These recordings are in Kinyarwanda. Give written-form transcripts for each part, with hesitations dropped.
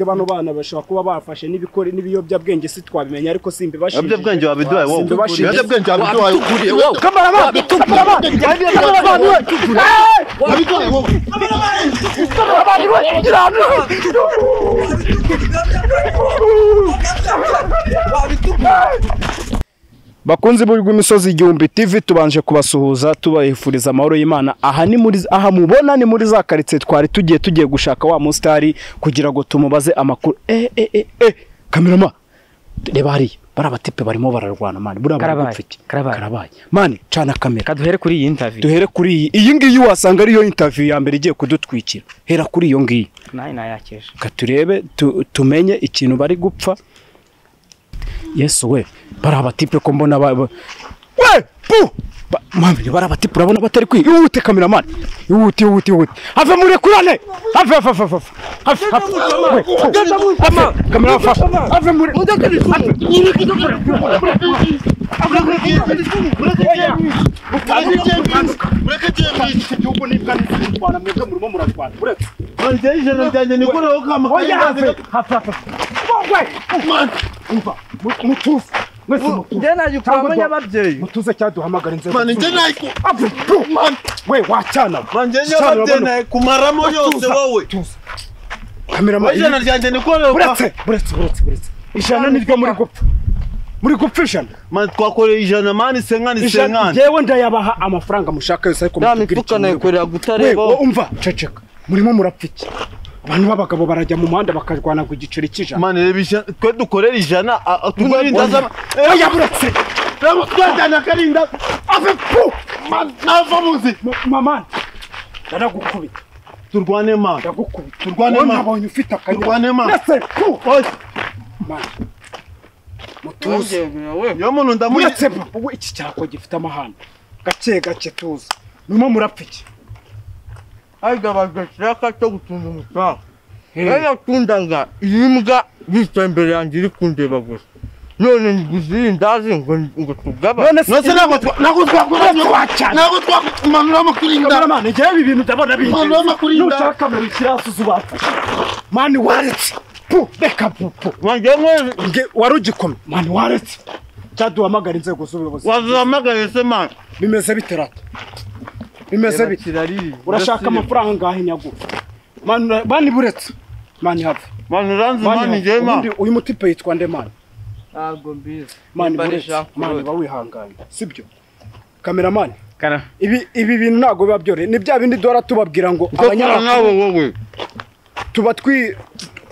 Bano bana bashobora kuba bafashe n'ibikore n'ibiyobyabwenge si twabimenya ariko simbe bashije. Ibiyobyabwenge wabiduhaye wowe. Ibiyobyabwenge wabiduhaye. Kameramani. Bakunzi b'Imisozi Igihumbi TV tubanje kubasuhuza tubayifuriza amahoro y'Imana. Aha mubona ni muri za karitsiye twari tugiye gushaka wa mustari kugira ngo tumubaze amakuru. Kamerama reba hariya barabatipe barimo bararwana mani bura karabaye mani cana kamera duhere kuri iyi interview duhere kuri iyi ngiyi wasanga ari yo interview ya mbere igiye kudutwikira hera kuri iyo ngiyi nayakesha katurebe tumenye ikintu bari gupfa. Yesu we barabatipe ko mbona we pu mami barabatipe urabona batari kwi yute kameramani yute ave muri kurane ave kamera fa ave muri Jena yukwamanya ababyeyi mutuze cyaduhamagara inzego man nje nayiko man we wacana man nje ababyeyi kumaramo yose wowe kamera ijana ryanje nikore buretse ijana niryo muri gupfishana man twakoreye ijana man senkani jewe ndayabaha amafaranga mushaka yose ariko mutugira nayikorera gutareba umva ceceka murimo murapfiki abantu babagabo barajya mu muhanda bakarwana ku giceri cy'ijana man rebisha twe dukorera ijana tugurinda za yaburetse twajyana karinda ave pu man nava muzi mama ndagukubita turwane man ndagukubita turwane man nabonye ufite akanya turwane man ese pu man mutuze yo muntu ndamuretse ubu iki cyako gifite amahane gake tuza nimo murapfiki Aigabajwe shaka cyo gutunda umusaha. Yakundanga imbwa bitembere yanjye iri kundeba gusa. None nguzindazi ngo tugaba. None nago twakuranye wacana. Nago twakumanura mukurinda. Kameramani je ibi bintu ndabona bindi. Manura mukurinda. Nushaka kamera ikirasu zubafasha. Mani waretse. Pu beka pu. Wangemwe warugikome. Mani waretse. Cyaduhamagara inzego z'ubuyobozi. Wazahamagara se man. Bimeze biterata. Bimeze bitirari urashaka amafaranga ngahe nyagu mani buretse mani have mani uranze mani njema uyu mutipe yitwa nde mani ntago mbizi mani buretse mani bawihanganye sibyo kameramani kana ibi bintu ntago biba byore ni bya bindi dora tubabwira ngo abanyamakuru wowe tuba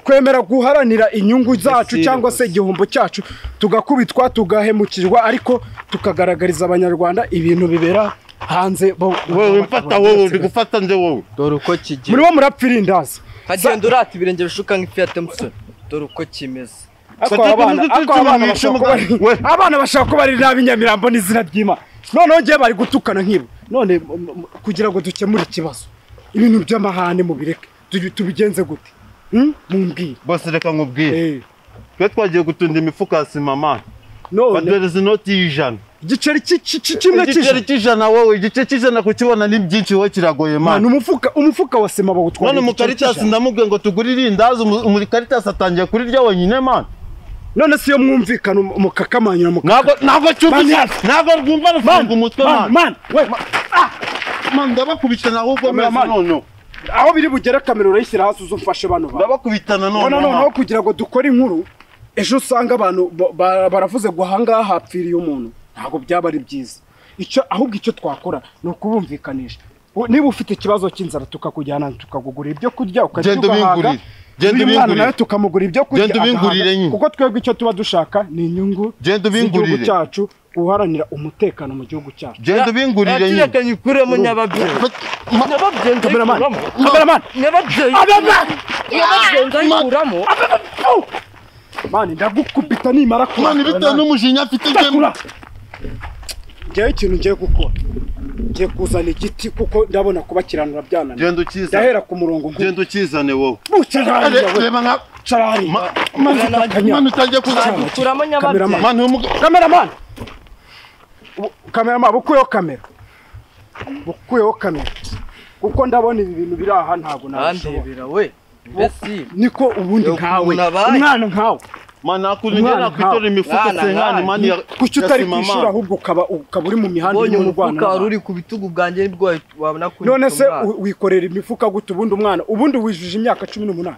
kwemera guharanira inyungu zacu cyangwa se igihombo cyacu tugakubitwa tugahemukirwa ariko tukagaragariza abanyarwanda ibintu bibera hanze wowe mfata wowe ndigufata nje wowe dore uko kigiye muri wo murapfira indazi kagenda urata ibirenge bishuka nk'Fiat Musoni dore uko kimeze abana bashaka ko bari n'abinyamirambo n'izina ry'Imana none ngiye bari gutukana nk'ibo none kugira ngo dukemure ikibazo ibintu by'amahane mu bireke tubigenze gute mumbwire bose reka nkubwire twe twagiye gutunda imifuka ya sima man none there not ijana igiceri kimwe cy'ijana wowe igice cy'ijana kukibona ni byinshi wowe kiragoye man umufuka wa sima bawutwara none mu Caritas ndamubwiye ngo tugurire indazi muri Caritas atangiye kuri rya wenyine man none siyo mwumvikana mukakamanyura ntabwo rwumva rufunga umutwe man man ndabakubitana ahubwo none aho biri bugere kamera urayishyira hasi uzumfashe bano ndabakubitana none kugira ngo dukore inkuru ejo usanga abantu baravuze ngo ahangaha hapfiriye umuntu ntabwo byaba ari byiza ahubwo icyo twakora ni ukubumvikanisha niba ufite ikibazo cy'inzara tukakujyana tukagugurira ibyo kurya ukagenda ubingurira genda ubingurire tukamugura ibyo kurya genda ubingurire nyine kuko twebwe icyo tuba dushaka ni inyungu z'igihugu cyacu guharanira umutekano mu gihugu cyacu genda ubingurire nyine reka nyikuremo nyababyeyi kameramani ndayikuramo mani ndagukubita nimara kuba mani bitewe n'umujinya afite njye ngewe ikintu ngiye gukora ngiye kuzana igiti kuko ndabona kubakiranura byananiye genda ukizane ndahera ku murongo genda ukizane wowe reba nka carari mani utangiye kuzana kuramo nyababyeyi kameramani bukuyeho kamera kuko ndabona ibi bintu biri aha ntago nabishobora we mbese niko ubundi nkawe ukuntu abaye. umwana nkawe mana nakunigera kwitora imifuka senkani mani ya kuki utari kwishura ahubwo ukaba uri mu mihanda ubonye uri mu Rwanda umufuka wari uri ku bitugu bwanjye nibwo wabona ko none se wikorera imifuka gute ubundi umwana ubundi wijuje imyaka 18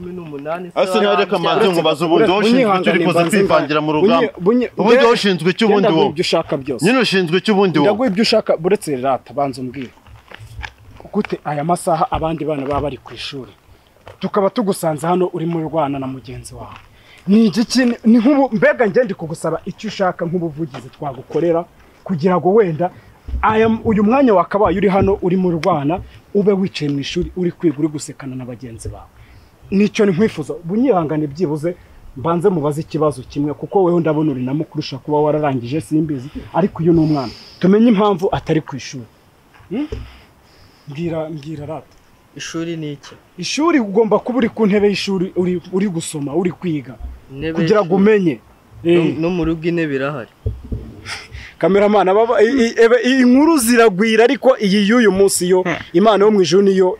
18 ase nareka manze ngo bazo ubundi washinzwe turi koze kwivangira mu rugamba ubundi washinzwe cy'ubundi wo ibyo ushaka byose nyine ushinzwe cy'ubundi wo ndaguye ibyo ushaka buretse rata banza umbwire gute aya masaha abandi bana baba bari ku ishuri tukaba tugusanze hano uri mu Rwanda na mugenzi wawe ni igiki ni nk'ubu mbega ngende kugusaba icyo ushaka nk'ubuvugizi twagukorera kugira ngo wenda uyu mwanya wakabaye uri hano uri mu Rwanda ube wicaye mu ishuri uri kwiga uri gusekana na bagenzi bawe nicyo nkwifuza bunyihangane byibuze mbanze mubaze ikibazo kimwe kuko wewe ndabona uri namukurusha kuba wararangije simbizi ariko uyu ni umwana tumenye impamvu atari ku ishuri mbwira rata ishuri ni iki ishuri ugomba kuba uri ku ntebe y'ishuri uri gusoma uri kwiga kugira ngo umenye no mu rugo intebe irahari kameramana baba inkuru ziragwira ariko iyi y'uyu munsi yo Imana yo mu ijuru niyo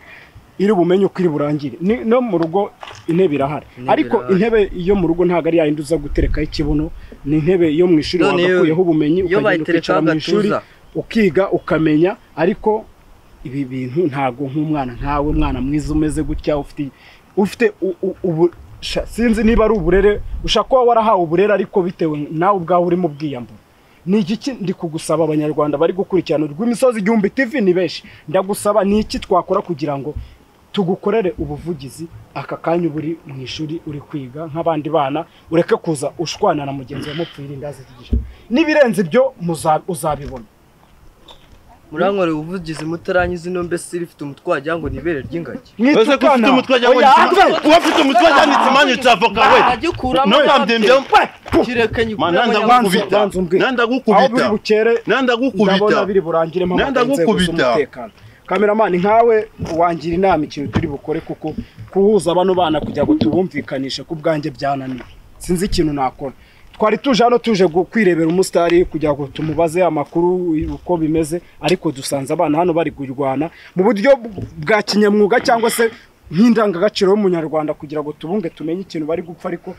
iri bumenye uko iri burangire no mu rugo intebe irahari ariko intebe yo mu rugo ntago ari yayindi uza guterekaho ikibuno ni intebe yo mu ishuri wagakuyeho ubumenyi ukagenda ukicara mu ishuri ukiga ukamenya ariko ibi bintu ntago nk'umwana ntawe mwana mwiza umeze gutya ufite sinzi niba ari uburere ushaka kuba warahawe uburere ariko bitewe nawe ubwawe uri mu bwiyambure ni iki ndi kugusaba abanyarwanda bari gukurikirana rw'imisozi igihumbi TV ni benshi ndagusaba ni iki twakora kugira ngo tugukorere ubuvugizi aka kanya buri mu ishuri uri kwiga nk'abandi bana ureke kuza ushwana na mugenzi wa mupfira indazi zigisha nibirenze ibyo uzabibona murankore ubuvugizi mutaranyize no mbese rifite umutwe wagira ngo nibere ry'ingagi ese ko ufite umutwe wagira ngo ufite umutwe wanditse manye cyavoka we no yamdembye kirekenye nanda gukubita ndabona biri burangire mu umutekano kameramani nkawe wangira inama ikintu turi bukore kuko kuhuza abano bana kugira ngo tubumvikanishe ku bwanjye byananiye sinzi ikintu nakora twari tuje hano tuje kwirebera umusitari kugira ngo tumubaze amakuru uko bimeze ariko dusanze abana hano bari kurwana mu buryo bwa kinyamwuga cyangwa se nk'indangagaciro y'umunyarwanda kugira ngo tubunge tumenye ikintu bari gupfa ariko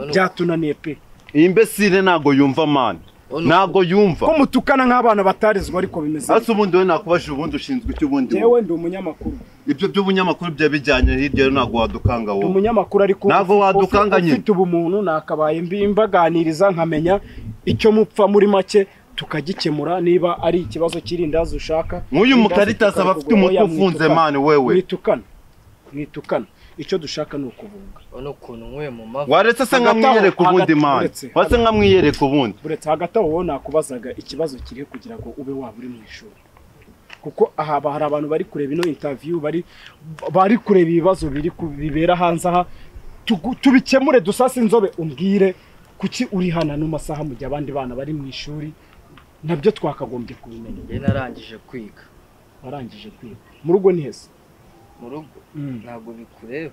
byatunaniye pe iyi mbesire nago yumva man nago yumva ko mutukana nk'abana batarizwa ariko bimeze ase ubundi we nakubashije ubundi ushinzwe cy'ubundi yewe ndi umunyamakuru ibyo by'ubunyamakuru bya bijyanye hirya nago wadukanga wowe umunyamakuru ariko nago wadukanganye ufite ubumuntu nakabaye mbaganiriza nkamenya icyo mupfa muri make tukagikemura niba ari ikibazo kirindaza ushaka nk'uyu mukaritasi aba afite umutwe ufunze mane wewe mwitukana icyo dushaka ni ukubunga ono kuntu nkwe mu mavi waretse se nkamwiyereka ubundi mane wase nkamwiyereka ubundi buretse hagati aho nakubazaga ikibazo kiri kugira ngo ube waba uri mu ishuri kuko aha hari abantu bari kureba ino interview bari kureba ibibazo bibera hanze aha tubikemure dusase inzobe umbwire kuki uri hana no masaha mu gihe abandi bana bari mu ishuri nabyo twakagombye kubimenya njye narangije kwiga warangije kwiga mu rugo ni hese mu rugo ntabwo bikureba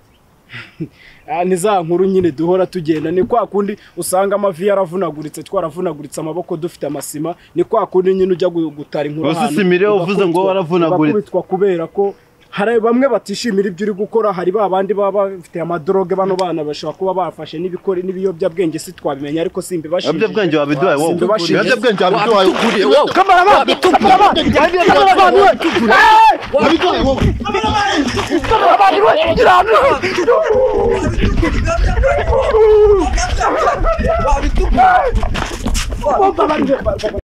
ni za nkuru nyine duhora tugenda ni kwa kundi usanga amavi yaravunaguritse twaravunaguritse amaboko dufite amasima ni kwa kundi nyine ujya gutara inkuru hano usimire uvuze ngo waravunaguritse kubera ko hari bamwe batishimira ibyo uri gukora hari babandi baba bafite amadroge bano bana bashobora kuba bafashe n'ibikore n'ibiyobyabwenge si twabimenya ariko simbi bashije ibiyobyabwenge wabiduhaye wowe ibiyobyabwenge wabiduhaye kameramani